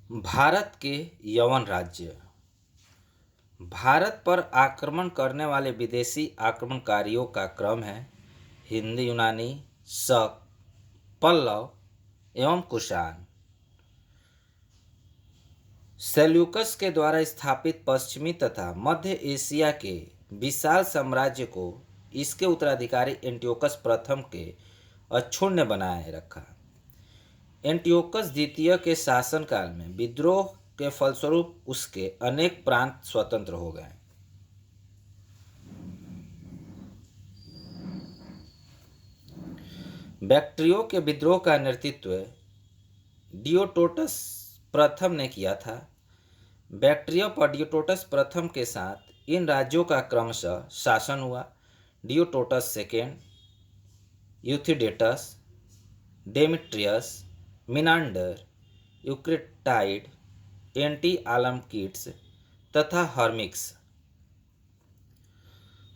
भारत के यवन राज्य। भारत पर आक्रमण करने वाले विदेशी आक्रमणकारियों का क्रम है हिंद यूनानी, शक, पल्लव एवं कुषाण। सेल्यूकस के द्वारा स्थापित पश्चिमी तथा मध्य एशिया के विशाल साम्राज्य को इसके उत्तराधिकारी एंटियोकस प्रथम के अक्षुण्ण बनाए रखा। एंटियोकस द्वितीय के शासनकाल में विद्रोह के फलस्वरूप उसके अनेक प्रांत स्वतंत्र हो गए। बैक्ट्रियो के विद्रोह का नेतृत्व डियोटोटस प्रथम ने किया था। बैक्ट्रियो पर डियोटोटस प्रथम के साथ इन राज्यों का क्रमशः शासन हुआ। डियोटोटस सेकेंड, यूथिडेटस, डेमिट्रियस, मिनांडर, यूक्रेटाइड, एंटी-आलमकिड्स तथा हर्मिक्स।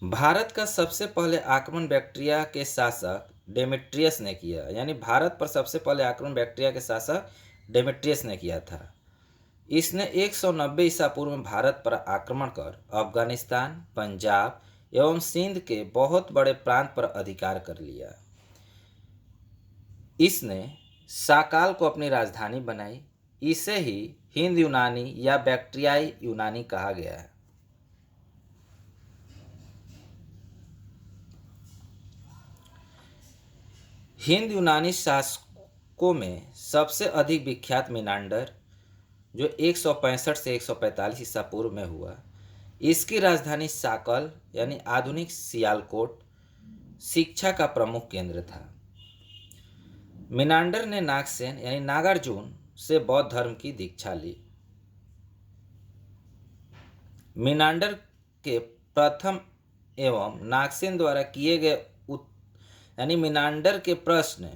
भारत का सबसे पहले आक्रमण बैक्ट्रिया के शासक डेमेट्रियस ने किया, यानी भारत पर सबसे पहले आक्रमण बैक्ट्रिया के शासक डेमेट्रियस ने किया था। इसने 190 ईसा पूर्व में भारत पर आक्रमण कर अफगानिस्तान, पंजाब एवं सिंध के बहुत बड़े प्रांत पर अधिकार कर लिया। इसने साकाल को अपनी राजधानी बनाई। इसे ही हिंद यूनानी या बैक्ट्रियाई यूनानी कहा गया है। हिंद यूनानी शासकों में सबसे अधिक विख्यात मिनांडर, जो 165 से 145 ईसा पूर्व में हुआ। इसकी राजधानी साकल यानी आधुनिक सियालकोट शिक्षा का प्रमुख केंद्र था। मिनांडर ने नागसेन यानी नागार्जुन से बौद्ध धर्म की दीक्षा ली। मिनांडर के प्रथम एवं नागसेन द्वारा किए गए यानी मिनांडर के प्रश्न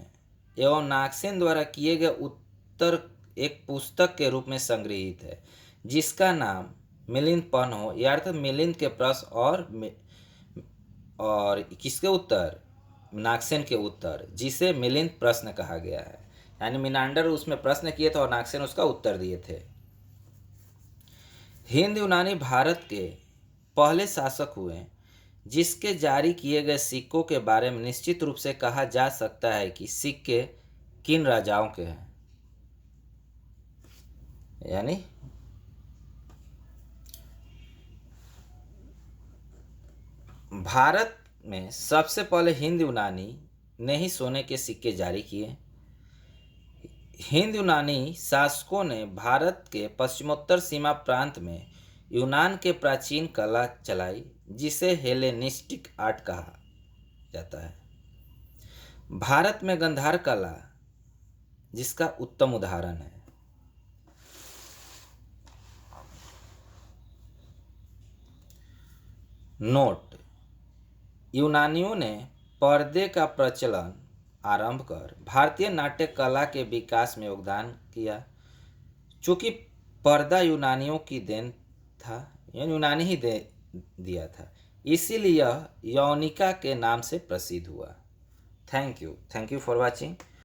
एवं नागसेन द्वारा किए गए उत्तर एक पुस्तक के रूप में संग्रहित है, जिसका नाम मिलिंद पन्हो या अर्थात मिलिंद के प्रश्न और किसके उत्तर, नागसेन के उत्तर, जिसे मिलिंद प्रश्न कहा गया है। यानी मिनांडर उसमें प्रश्न किए थे और नागसेन उसका उत्तर दिए थे। हिंद यूनानी भारत के पहले शासक हुए जिसके जारी किए गए सिक्कों के बारे में निश्चित रूप से कहा जा सकता है कि सिक्के किन राजाओं के हैं। यानी भारत में सबसे पहले हिंद यूनानी ने ही सोने के सिक्के जारी किए। हिंद यूनानी शासकों ने भारत के पश्चिमोत्तर सीमा प्रांत में यूनान के प्राचीन कला चलाई, जिसे हेलेनिस्टिक आर्ट कहा जाता है। भारत में गंधार कला जिसका उत्तम उदाहरण है। नोट: यूनानियों ने पर्दे का प्रचलन आरंभ कर भारतीय नाट्य कला के विकास में योगदान किया। चूँकि पर्दा यूनानियों की देन था, यूनानी ही दिया था, इसीलिए यह यौनिका के नाम से प्रसिद्ध हुआ। Thank you for watching.